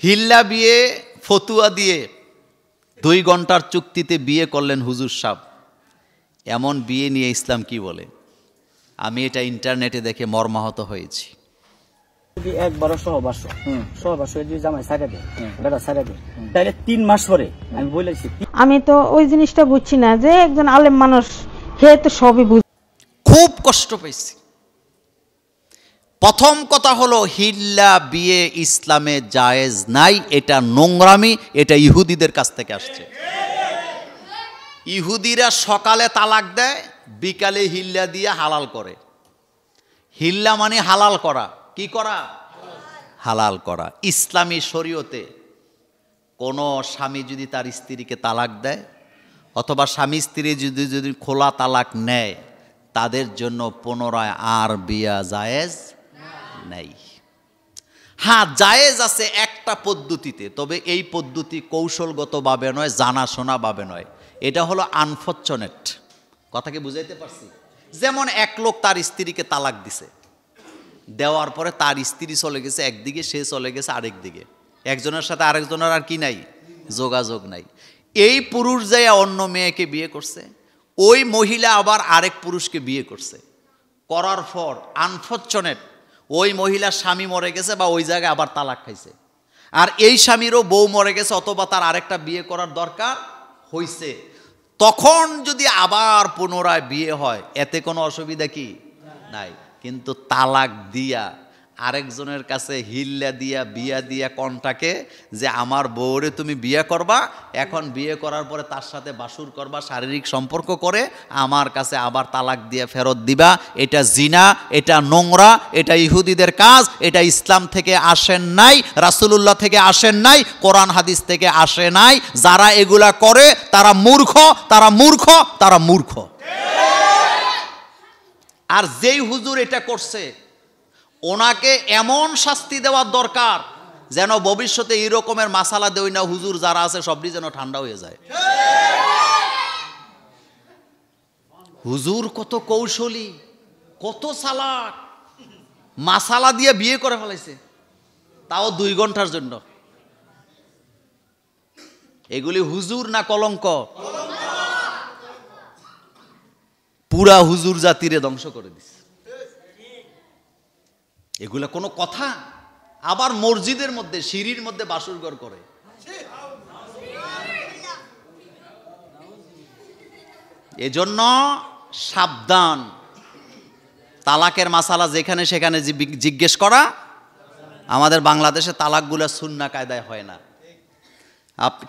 হিল্লা বিয়ে ফতুয়া দিয়ে 2 ঘন্টার চুক্তিতে বিয়ে করলেন হুজুর সাহেব। এমন বিয়ে নিয়ে ইসলাম কি বলে? আমি এটা ইন্টারনেটে দেখে মর্মাহত হয়েছি। যদি একবার সহবাস যদি জামাই ছাড়া দেয়, বেটা ছাড়া দেয়, তাহলে 3 মাস পরে আমি বলেছি। আমি তো ওই জিনিসটা বুঝছি না যে একজন আলেম মানুষ খেয়ে তো সবই বুঝ। খুব কষ্ট পেয়েছি। প্রথম কথা হলো হিল্লা বিয়ে ইসলামে জায়েজ নাই, এটা নোংরামি, এটা ইহুদিদের কাছ থেকে আসছে। ইহুদিরা সকালে তালাক দেয়, বিকালে হিল্লা দিয়ে হালাল করে। হিল্লা মানে হালাল করা। কি করা? হালাল করা। ইসলামী শরীয়তে কোনো স্বামী যদি তার স্ত্রীকে তালাক দেয় অথবা স্বামী স্ত্রী যদি খোলা তালাক নেয়, তাদের জন্য পুনরায় আর বিয়া জায়েজ নাই। হ্যাঁ, জায়েজ আছে একটা পদ্ধতিতে, তবে এই পদ্ধতি কৌশলগতভাবে নয়, জানাশোনাভাবে নয়। এটা হলো আনফরচুনেট। কথাকে বুঝাইতে পারছি? যেমন এক লোক তার স্ত্রীকে তালাক দিছে, দেওয়ার পরে তার স্ত্রী চলে গেছে একদিকে, সে চলে গেছে আরেক দিকে, একজনের সাথে আরেকজনের আর কি নাই, যোগাযোগ নাই। এই পুরুষ যাইয়া অন্য মেয়েকে বিয়ে করছে, ওই মহিলা আবার আরেক পুরুষকে বিয়ে করছে। করার পর আনফরচুনেট ওই মহিলার স্বামী মরে গেছে বা ওই জায়গায় আবার তালাক খাইছে, আর এই স্বামীরও বউ মরে গেছে অথবা তার আরেকটা বিয়ে করার দরকার হইছে। তখন যদি আবার পুনরায় বিয়ে হয়, এতে কোনো অসুবিধা কি নাই। কিন্তু তালাক দিয়া আরেকজনের কাছে হিল্লা দিয়া বিয়া দিয়া কনটাকে যে আমার বউরে তুমি বিয়ে করবা, এখন বিয়ে করার পরে তার সাথে বাসুর করবা, শারীরিক সম্পর্ক করে আমার কাছে আবার তালাক দিয়ে ফেরত দিবা, এটা জিনা, এটা নোংরা, এটা ইহুদিদের কাজ। এটা ইসলাম থেকে আসেন নাই, রাসূলুল্লাহ থেকে আসেন নাই, কোরআন হাদিস থেকে আসে নাই। যারা এগুলা করে তারা মূর্খ, তারা মূর্খ, তারা মূর্খ। আর যেই হুজুর এটা করছে ওনাকে এমন শাস্তি দেওয়ার দরকার যেন ভবিষ্যতে এই রকমের মাসালা দেই না হুজুর যারা আছে সবই যেন ঠান্ডা হয়ে যায়। হুজুর কত কৌশলী, কত চালাক, মাসালা দিয়ে বিয়ে করে ফেলাইছে, তাও 2 ঘন্টার জন্য। এগুলি হুজুর না কলঙ্ক? পুরা হুজুর জাতিরে ধ্বংস করে দিছে। এগুলা কোনো কথা? আবার মসজিদের মধ্যে সিঁড়ির মধ্যে বাসুরঘর করে। এজন্য সাবধান। তালাকের মাসালা যেখানে সেখানে জিজ্ঞেস করা। আমাদের বাংলাদেশে তালাকগুলা সুন্নাহ কায়দায় হয় না।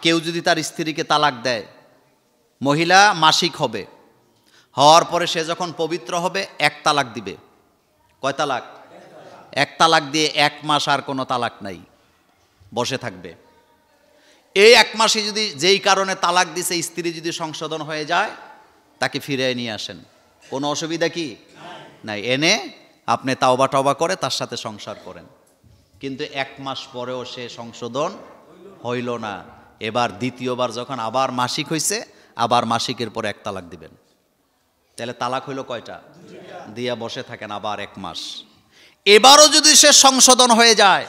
কেউ যদি তার স্ত্রীকে তালাক দেয়, মহিলা মাসিক হবে, হওয়ার পরে সে যখন পবিত্র হবে 1 তালাক দিবে। কয় তালাক? 1 তালাক দিয়ে 1 মাস আর কোনো তালাক নাই, বসে থাকবে। এই 1 মাসে যদি যেই কারণে তালাক দিছে স্ত্রী যদি সংশোধন হয়ে যায়, তাকে ফিরিয়ে নিয়ে আসেন, কোনো অসুবিধা কি নাই। এনে আপনি তাওবা টওবা করে তার সাথে সংসার করেন। কিন্তু 1 মাস পরেও সে সংশোধন হইল না, এবার দ্বিতীয়বার যখন আবার মাসিক হইছে, আবার মাসিকের পরে 1 তালাক দিবেন। তাহলে তালাক হইল কয়টা? দিয়া বসে থাকেন আবার 1 মাস। এবারও যদি সে সংশোধন হয়ে যায়,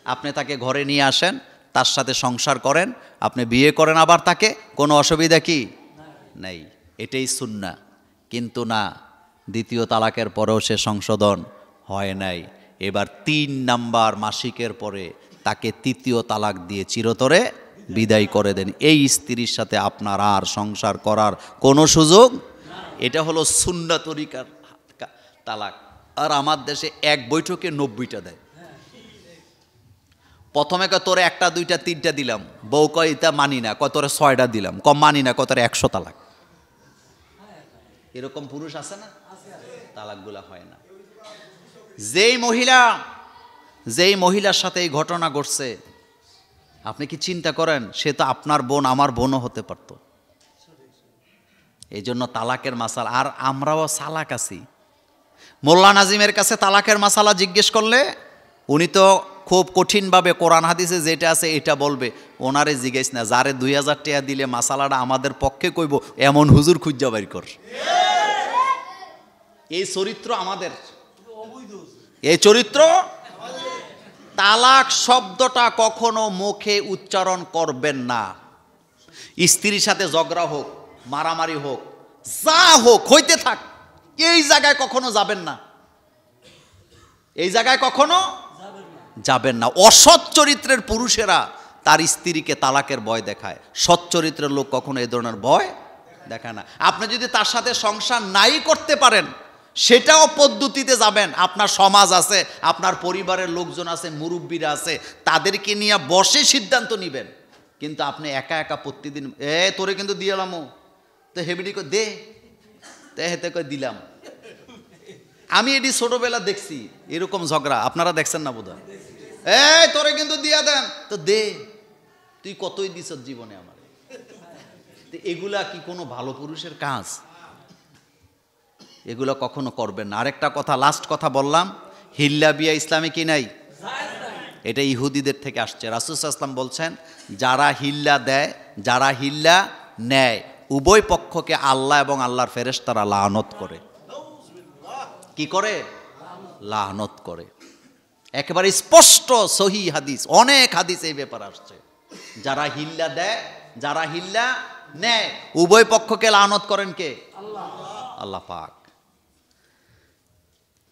আপনি তাকে ঘরে নিয়ে আসেন, তার সাথে সংসার করেন, আপনি বিয়ে করেন আবার তাকে, কোনো অসুবিধা কি নাই। এটাই সুন্নাহ। কিন্তু না, দ্বিতীয় তালাকের পরেও সে সংশোধন হয় নাই, এবার 3 নাম্বার মাসিকের পরে তাকে 3য় তালাক দিয়ে চিরতরে বিদায় করে দেন। এই স্ত্রীর সাথে আপনার আর সংসার করার কোনো সুযোগ। এটা হলো সুন্নাহ তরিকার তালাক। আর আমার দেশে 1 বৈঠকে 90টা দেয়। প্রথমে কয় তোরে 1টা 2টা 3টা দিলাম, বউ কয় এটা মানি না, কয় তোরে 6টা দিলাম, কম মানি না, কয় তোরে 100 তালাক। এরকম পুরুষ আছে না? তালাকগুলা হয় না। যেই মহিলার সাথে এই ঘটনা ঘটছে, আপনি কি চিন্তা করেন সে তো আপনার বোন, আমার বোনও হতে পারত। এই জন্য তালাকের মাসালা, আর আমরাও চালাক আছি। মোল্লা নাজিমের কাছে তালাকের মাসালা জিজ্ঞেস করলে উনি তো খুব কঠিনভাবে কোরআন হাদিসে যেটা আছে এটা বলবে, ওনারে জিজ্ঞেস না, যারে 2000 টাকা দিলে মাসালাটা আমাদের পক্ষে কইব এমন হুজুর খুঁজা বাইর কর। এই চরিত্র আমাদের, এই চরিত্র তালাক শব্দটা কখনো মুখে উচ্চারণ করবেন না। স্ত্রীর সাথে ঝগড়া হোক, মারামারি হোক, যা হোক হইতে থাক, এই জায়গায় কখনো যাবেন না, এই জায়গায় কখনো যাবেন না। অসৎ চরিত্রের পুরুষেরা তার স্ত্রীকে তালাকের ভয় দেখায়, সৎ চরিত্রের লোক কখনো এই ধরনের ভয় দেখায় না। আপনি যদি তার সাথে সংসার নাই করতে পারেন, সেটাও পদ্ধতিতে যাবেন। আপনার সমাজ আছে, আপনার পরিবারের লোকজন আছে, মুরব্বীরা আছে, তাদেরকে নিয়ে বসে সিদ্ধান্ত নেবেন। কিন্তু আপনি একা একা প্রতিদিন তোরে কিন্তু দিলামও তো হেবিডি করে দে, তো হেতে করে দিলাম। আমি এটি ছোটবেলা দেখছি এরকম ঝগড়া, আপনারা দেখছেন না বোধহয়? তোরে কিন্তু দিয়া দেন, তো দে, তুই কতই দিস জীবনে আমার। এগুলা কি কোনো ভালো পুরুষের কাজ? এগুলো কখনো করবেন না। আরেকটা কথা, লাস্ট কথা বললাম, হিল্লা বিয়া ইসলামে কি নাই? এটা ইহুদিদের থেকে আসছে। রাসূল সাল্লাল্লাহু আলাইহি ওয়াসাল্লাম বলছেন, যারা হিল্লা দেয়, যারা হিল্লা নেয়, উভয় পক্ষকে আল্লাহ এবং আল্লাহর ফেরেশতারা লানত করে। কি করে? লানত করে। একেবারে স্পষ্ট সহিহ হাদিস, অনেক হাদিস এই ব্যাপারে আসছে। যারা হিল্লা দেয়, যারা হিল্লা নেয়, উভয় পক্ষকে লানত করেন কে? আল্লাহ পাক।